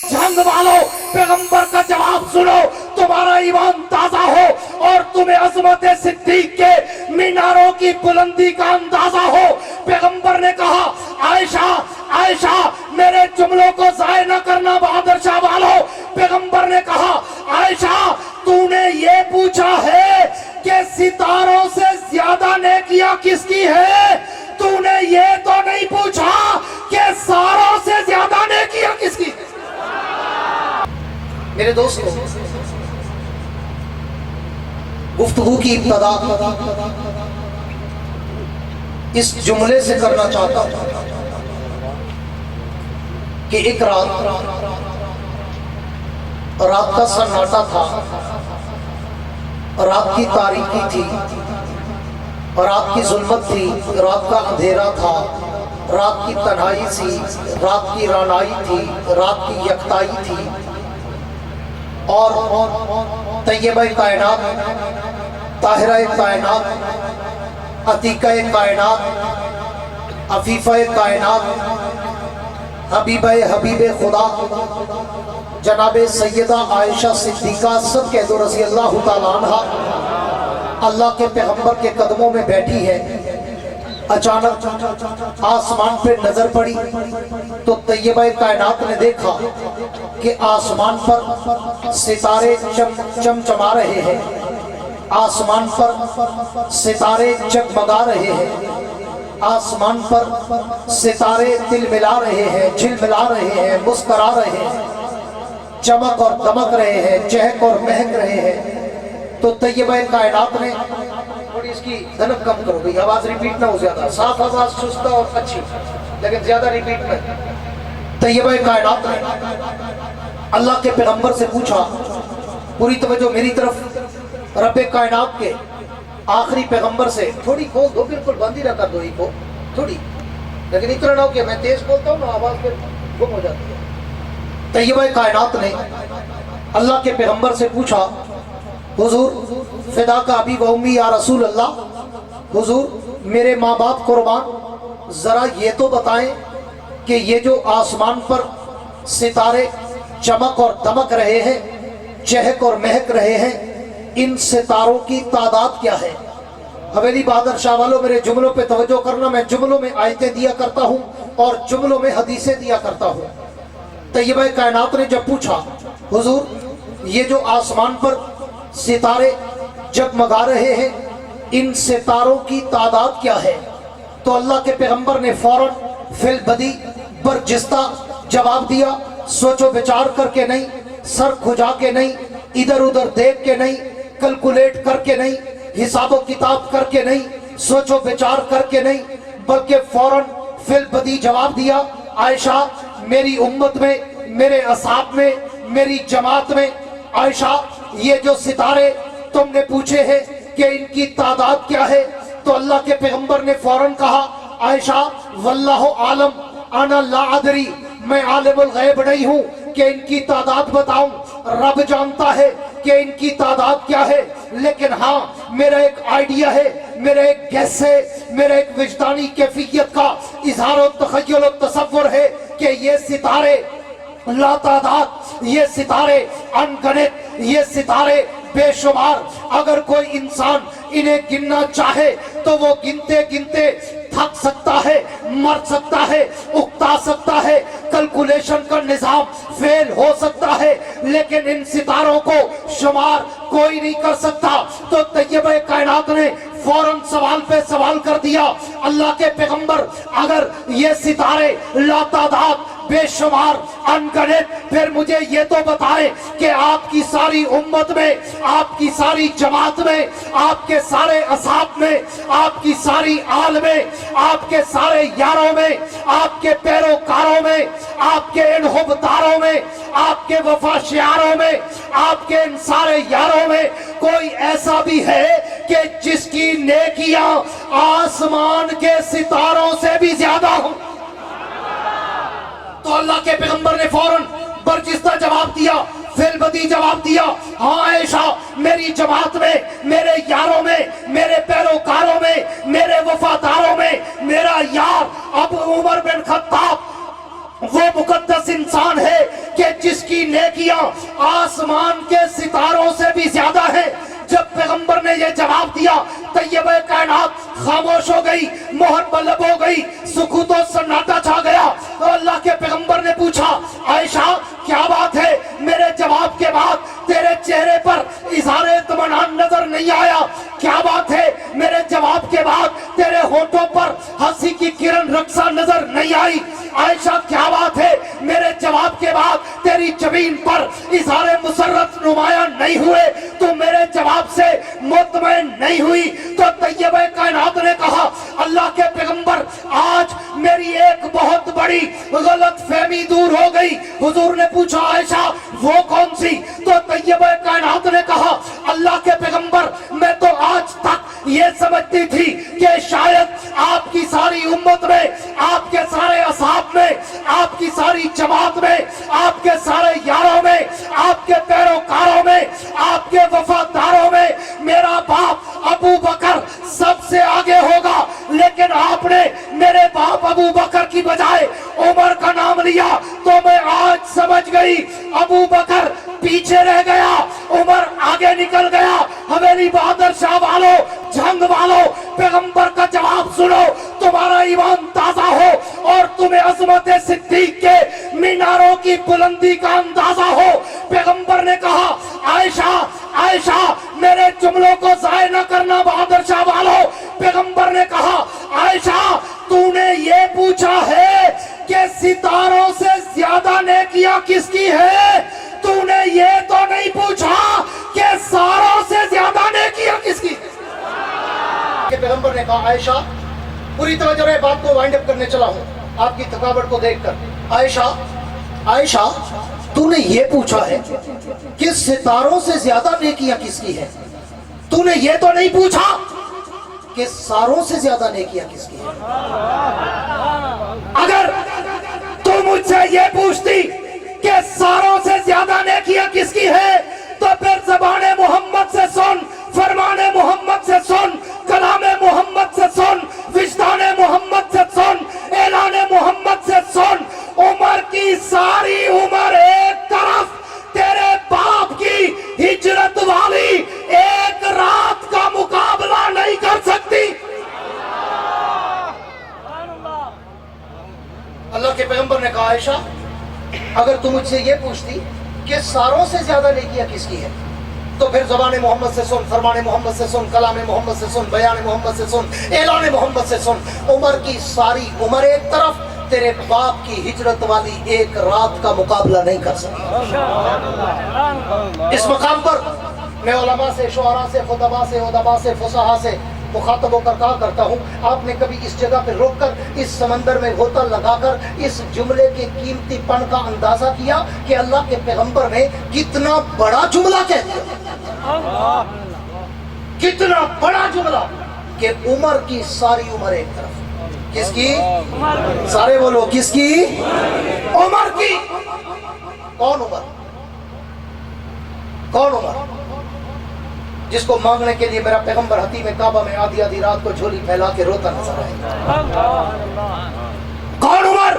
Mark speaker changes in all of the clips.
Speaker 1: جھنگ والو پیغمبر کا جواب سنو، تمہارا ایمان تازہ ہو اور تمہیں عظمت صدیق کے میناروں کی بلندی کا اندازہ ہو۔ پیغمبر نے کہا عائشہ عائشہ میرے جملوں کو ضائع نہ کرنا بہادر شاہ والو۔ پیغمبر نے کہا عائشہ تو نے یہ پوچھا ہے کہ ستاروں سے زیادہ نیکیاں کس کی ہے؟ تو نے یہ تو نہیں پوچھا کہ ساروں سے زیادہ نیکیاں کس کی ہے؟ میرے دوستو، گفتگو کی ابتدا اس جملے سے کرنا چاہتا ہوں کہ ایک رات کا سناٹا تھا، رات کی تاریکی تھی، رات کی ظلمت تھی، رات کا اندھیرا تھا، رات کی تنہائی تھی، رات کی رانائی تھی، رات کی یکتائی تھی، اور طیبہ کائنات، طاہرہ کائنات، عتیقہ کائنات، عفیفہ کائنات، حبیب خدا جناب سیدہ عائشہ صدیقہ سب کہہ دو رضی اللہ تعالیٰ عنہ، اللہ کے پیغمبر کے قدموں میں بیٹھی ہے۔ اچانک آسمان پہ نظر پڑی تو طیبہ کائنات نے دیکھا کہ آسمان پر ستارے چمچما رہے ہیں، آسمان پر ستارے جگمگا رہے ہیں، آسمان پر ستارے تل ملا رہے ہیں، جھل ملا رہے ہیں، مسکرا رہے ہیں، چمک اور دمک رہے ہیں، چہک اور مہک رہے ہیں۔ تو طیبہ کائنات نے تھوڑی اس کی دھنک کم کرو گئی، آواز ریپیٹ نہ ہو زیادہ، صاف آواز چستہ اور اچھی لیکن زیادہ ریپیٹ نہ۔ طیبہ کائنات نے اللہ کے پیغمبر سے پوچھا، پوری توجہ میری طرف، رب کائنات کے آخری پیغمبر سے، تھوڑی کھول دو، بالکل بند ہی نہ کر دو ہی کو تھوڑی، لیکن اتنا نہ ہو کہ میں تیز بولتا ہوں نا آواز پھر گم ہو جاتی ہے۔ طیبہ کائنات نے اللہ کے پیغمبر سے پوچھا، حضور فداک ابی و امی یا رسول اللہ، حضور میرے ماں باپ قربان، ذرا یہ تو بتائیں کہ یہ جو آسمان پر ستارے چمک اور دمک رہے ہیں، چہک اور مہک رہے ہیں، ان ستاروں کی تعداد کیا ہے؟ حویلی بہادر شاہ والوں میرے جملوں پہ توجہ کرنا، میں جملوں میں آیتیں دیا کرتا ہوں اور جملوں میں حدیثیں دیا کرتا ہوں۔ طیبہ کائنات نے جب پوچھا، حضور یہ جو آسمان پر ستارے جگمگا رہے ہیں، ان ستاروں کی تعداد کیا ہے؟ تو اللہ کے پیغمبر نے فوراً فی البدی برجستہ جواب دیا، سوچ و بچار کر کے نہیں، سر کھجا کے نہیں، ادھر ادھر دیکھ کے نہیں، کلکولیٹ کر کے نہیں، حساب و کتاب کر کے نہیں، سوچ و بچار کر کے نہیں، بلکہ فوراً فی البدی جواب دیا، عائشہ میری امت میں، میرے اصحاب میں، میری جماعت میں، عائشہ یہ جو ستارے تم نے پوچھے ہیں کہ ان کی تعداد کیا ہے؟ تو اللہ کے پیغمبر نے فوراً کہا، عائشہ واللہ عالم انا لا ادری، میں عالم الغیب نہیں ہوں کہ ان کی تعداد بتاؤں، رب جانتا ہے کہ ان کی تعداد کیا ہے، لیکن ہاں میرا ایک آئیڈیا ہے، میرا ایک گیس ہے، میرا ایک وجدانی کیفیت کا اظہار و تخیل و تصور ہے کہ یہ ستارے لا تعداد، یہ ستارے انگنت، یہ ستارے بے شمار، اگر کوئی انسان انہیں گننا چاہے تو وہ گنتے گنتے تھک سکتا ہے، مر سکتا ہے، اکتا سکتا ہے، کلکولیشن کا نظام فیل ہو سکتا ہے، لیکن ان ستاروں کو شمار کوئی نہیں کر سکتا۔ تو طیبہ کائنات نے فوراً سوال پہ سوال کر دیا، اللہ کے پیغمبر اگر یہ ستارے لا تعداد، بے شمار، انگنت، پھر مجھے یہ تو بتائے کہ آپ کی ساری امت میں، آپ کی ساری جماعت میں، آپ کے سارے اصحاب میں، آپ کی ساری آل میں، آپ کے سارے یاروں میں، آپ کے پیروکاروں میں، آپ کے ان حبداروں میں، آپ کے وفا شیاروں میں، آپ کے ان سارے یاروں میں کوئی ایسا بھی ہے کہ جس کی نیکیاں آسمان کے ستاروں سے بھی زیادہ ہوں؟ تو اللہ کے پیغمبر نے فوراً برجستہ جواب دیا، فی البدی جواب دیا، ہاں عائشہ میری جماعت میں، میرے یاروں میں، میرے پیروکاروں میں، میرے وفاداروں میں میرا یار ابو عمر بن خطاب وہ مقدس انسان ہے کہ جس کی نیکیاں آسمان کے ستاروں سے بھی زیادہ ہیں. جب پیغمبر نے یہ جواب دیا طیبہ کائنات خاموش ہو گئی, مہر بلب ہو گئی, سکوت و سناٹا چھا گیا. تو اللہ کے پیغمبر نے پوچھا عائشہ کیا بات ہے؟ میرے جواب کے بعد تیرے چہرے پر اظہار اطمینان نظر نہیں آیا. کیا بات ہے؟ میرے جواب کے بعد تیرے ہونٹوں پر ہنسی کی کرن رقصہ نظر نہیں آئی. عائشہ کیا بات ہے؟ میرے جواب کے بعد تیری جبین پر اظہار مسرت نمایاں نہیں ہوئے, تو میرے جواب سے مطمئن نہیں ہوئی. تو طیبہ کائنات نے کہا اللہ کے پیغمبر آج میری ایک بہت بڑی غلط فہمی دور ہو گئی. حضور نے پوچھا عائشہ وہ کون سی؟ تو طیبہ کائنات نے کہا اللہ کے پیغمبر میں تو آج تک یہ سمجھتی تھی کہ شاید آپ کی ساری امت میں, آپ کے سارے اصحاب میں, آپ کی ساری جماعت میں, آپ کے سارے یاروں میں, آپ کے پیروکاروں میں, آپ کے وفاداروں میں میرا باپ ابو بکر سب سے آگے ہوگا. لیکن آپ نے میرے باپ ابو بکر کی بجائے عمر کا نام لیا تو میں آج سمجھ گئی ابو بکر پیچھے رہ گیا, عمر آگے نکل گیا. حویلی بہادر شاہ والو, جنگ والو, پیغمبر کا جواب سنو, تمہارا ایمان تازہ ہو اور تمہیں عظمت صدیق کے میناروں کی بلندی کا اندازہ ہو. پیغمبر نے کہا عائشہ عائشہ میرے جملوں کو ضائع نہ کرنا بہادر شاہ والو. پیغمبر نے کہا عائشہ تو نے یہ پوچھا ہے کہ ستاروں سے زیادہ نیکیاں کس کی ہے, تو نے یہ تو نہیں پوچھا کہ ساروں سے زیادہ نیکیاں کس کی ہے. کہ پیغمبر نے کہا عائشہ پوری توجہ رہے, بات کو وائنڈ اپ کرنے چلا ہوں آپ کی تھکاوٹ کو دیکھ کر. عائشہ عائشہ تو نے یہ پوچھا ہے کہ ستاروں سے زیادہ نیکیاں کس کی ہے, تو نے یہ تو نہیں پوچھا کہ ساروں سے زیادہ نیکیاں کس کی ہے. اگر تو مجھ سے یہ پوچھتی کہ ساروں سے زیادہ نیکیاں کس کی ہے تو پھر زبان محمد سے سن, فرمان محمد سے سن, کلام محمد سے سن, وجدان محمد سے سن, اعلان محمد سے سن. عمر کی ساری عمر ایک طرف, تیرے باپ کی ہجرت والی ایک رات کا مقابلہ نہیں کر سکتی. اللہ کے پیغمبر نے کہا عائشہ اگر تم مجھ سے یہ پوچھتی کہ ساروں سے زیادہ نیکیاں کس کی ہے تو پھر زبان محمد سے سن, فرمان محمد سے سن, کلام محمد سے سن, بیان محمد سے سن, اعلان محمد سے سن. عمر کی ساری عمر ایک طرف, تیرے باپ کی ہجرت والی ایک رات کا مقابلہ نہیں کر سکتی. اس مقام پر میں علماء سے, شعراء سے, خطباء سے, ادباء سے, فصحاء سے مخاطب ہو کر کہا کرتا ہوں آپ نے کبھی اس جگہ پہ روک کر اس سمندر میں غوطہ لگا کر اس جملے کے قیمتی پن کا اندازہ کیا کہ اللہ کے پیغمبر نے کتنا بڑا جملہ کہہ دیا, کتنا بڑا جملہ کہ عمر کی ساری عمر ایک طرف. کس کی؟ سارے بولو کس کی؟ عمر کی. کون عمر؟ کون عمر جس کو مانگنے کے لیے میرا پیغمبر حتیم کعبہ میں آدھی آدھی رات کو جھولی پھیلا کے روتا نظر آئے؟ کون عمر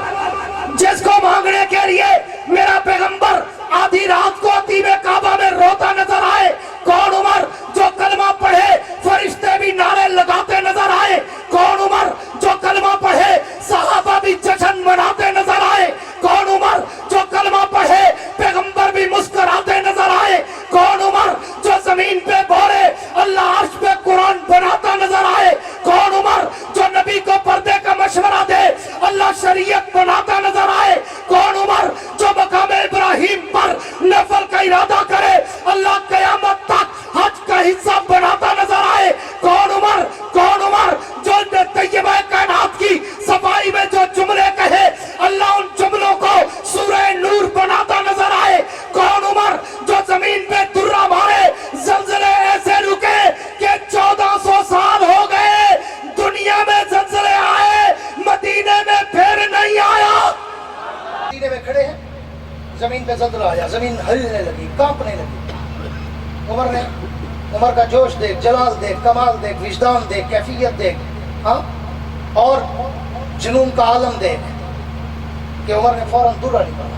Speaker 1: جس کو مانگنے کے لیے میرا پیغمبر آدھی رات کو حتیم کعبہ میں روتا نظر آئے؟ کون عمر جو کلمہ پڑھے فرشتے بھی نعرے لگاتے نظر آئے؟ کون عمر جو کلمہ پڑھے صحابہ بھی جشن مناتے نظر آئے؟ کون عمر جو کلمہ پڑھے پیغمبر بھی مسکراتے نظر آئے؟ کون عمر جو زمین پہ بورے اللہ عرش پہ قرآن بناتا نظر آئے؟ کون عمر جو نبی کو پردے کا مشورہ دے اللہ شریعت بناتا نظر آئے؟ کون عمر جو مقام ابراہیم پر نفل کا ارادہ کرے اللہ قیامت تک حج کا حصہ بناتا نظر آئے؟ کون عمر جو طیبہ کائنات کی صفائی میں جو جملے کہے اللہ ان جملوں کو سورہ نور بناتا نظر آئے؟ کون عمر جو زمین پہ درہ مارے زلزلے ایسے رکے کہ 1400 سال ہو گئے دنیا میں زلزلے آئے مدینے میں پھر نہیں آیا؟ مدینے میں کھڑے ہیں زمین پہ زلزلہ آیا, زمین ہلنے لگی, کانپنے لگی. عمر کا جوش دیکھ, جلال دیکھ, کمال دیکھ, وجدان دیکھ, کیفیت دیکھ, ہاں, اور جنون کا عالم دیکھ کہ عمر نے فوراً درہ نکالا.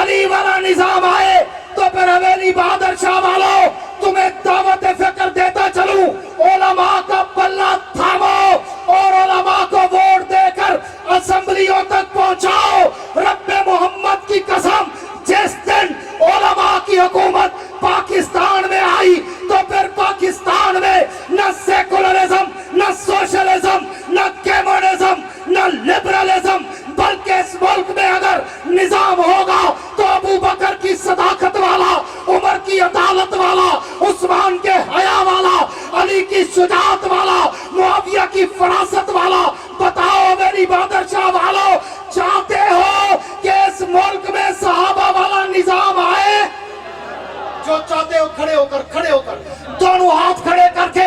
Speaker 1: علی والا نظام آئے تو پھر حویلی بہادر شاہ والوں تمہیں دعوت فکر دیتا چلوں، علماء کا پلہ تھامو اور علماء کو ووٹ دے کر اسمبلیوں تک پہنچاؤ۔ رب محمد کی قسم جس دن علماء کی حکومت پاکستان میں آئی تو پھر پاکستان میں نہ سیکولرزم، نہ سوشلزم، نہ کمیونزم، نہ لبرلزم، بلکہ اس ملک میں اگر نظام ہوگا تو ابو بکر کی صداقت والا، عمر کی عدالت والا، عثمان کے حیا والا، علی کی شجاعت والا، معاویہ کی فراست والا۔ بتاؤ میری بہادر شاہ والو، چاہتے ہو کہ اس ملک میں صحابہ والا نظام آئے؟ جو چاہتے ہو کھڑے ہو کر دونوں ہاتھ کھڑے کر کے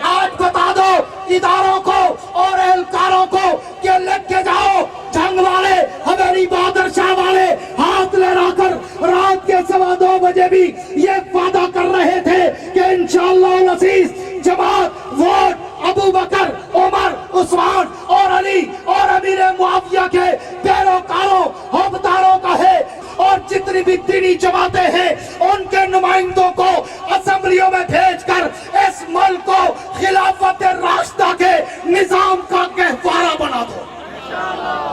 Speaker 1: آج بتا دو اداروں کو اور اہلکاروں کو کہ لکھ کے جاؤ، جنگ والے، حویلی بہادر شاہ والے ہاتھ لہرا کر رات کے 2:15 بجے بھی یہ وعدہ کر رہے تھے کہ انشاءاللہ العزیز جماعت ووٹ ابو بکر، عمر، عثمان اور علی اور امیر معاویہ کے پیروکاروں، حوبداروں کا ہے، اور جتنی بھی دینی جماعتیں ہیں ان کے نمائندوں کو اسمبلیوں میں بھیج کر اس ملک کو خلافت راشدہ کے نظام کا گہوارہ بنا دو۔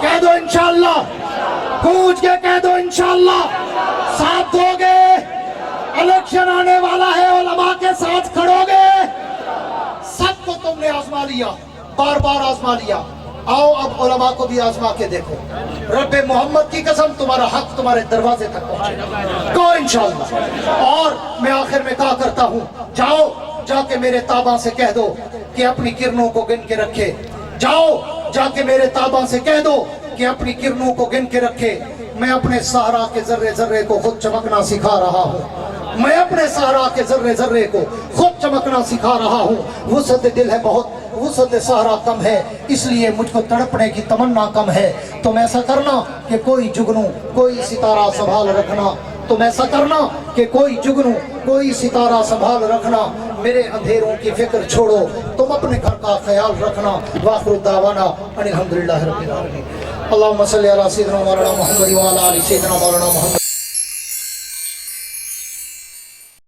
Speaker 1: کہہ دو انشاءاللہ، گونج کے کہہ دو انشاءاللہ، ساتھ دو گے؟ الیکشن آنے والا ہے، علماء کے ساتھ کھڑو گے؟ سب کو تم نے آزما لیا، بار بار آزما لیا، آؤ اب علماء کو بھی آزما کے دیکھو۔ رب محمد کی قسم تمہارا حق تمہارے دروازے تک پہنچے گا، کو انشاءاللہ۔ اور میں آخر میں کہا کرتا ہوں، جاؤ جا کے میرے تابع سے کہہ دو کہ اپنی کرنوں کو گن کے رکھے، جاؤ جا کے میرے تابع سے کہہ دو کہ اپنی کرنوں کو گن کے رکھے۔ میں اپنے صحرا کے ذرے ذرے کو خود چمکنا سکھا رہا ہوں، میں اپنے صحرا کے ذرے ذرے کو خود چمکنا سکھا رہا ہوں۔ وسعت دل ہے بہت، وسعت صحرا کم ہے، اس لیے مجھ کو تڑپنے کی تمنا کم ہے۔ تم ایسا کرنا کہ کوئی جگنو، کوئی ستارہ سنبھال رکھنا، تم ایسا کرنا کہ کوئی جگنو، کوئی ستارہ سنبھال رکھنا، میرے اندھیروں کی فکر چھوڑو، تم اپنے گھر کا خیال رکھنا۔ وآخر دعوانا ان الحمدللہ رب العالمین۔ اللہم صلی علی سیدنا مولانا محمد وعلی آل سیدنا مولانا محمد۔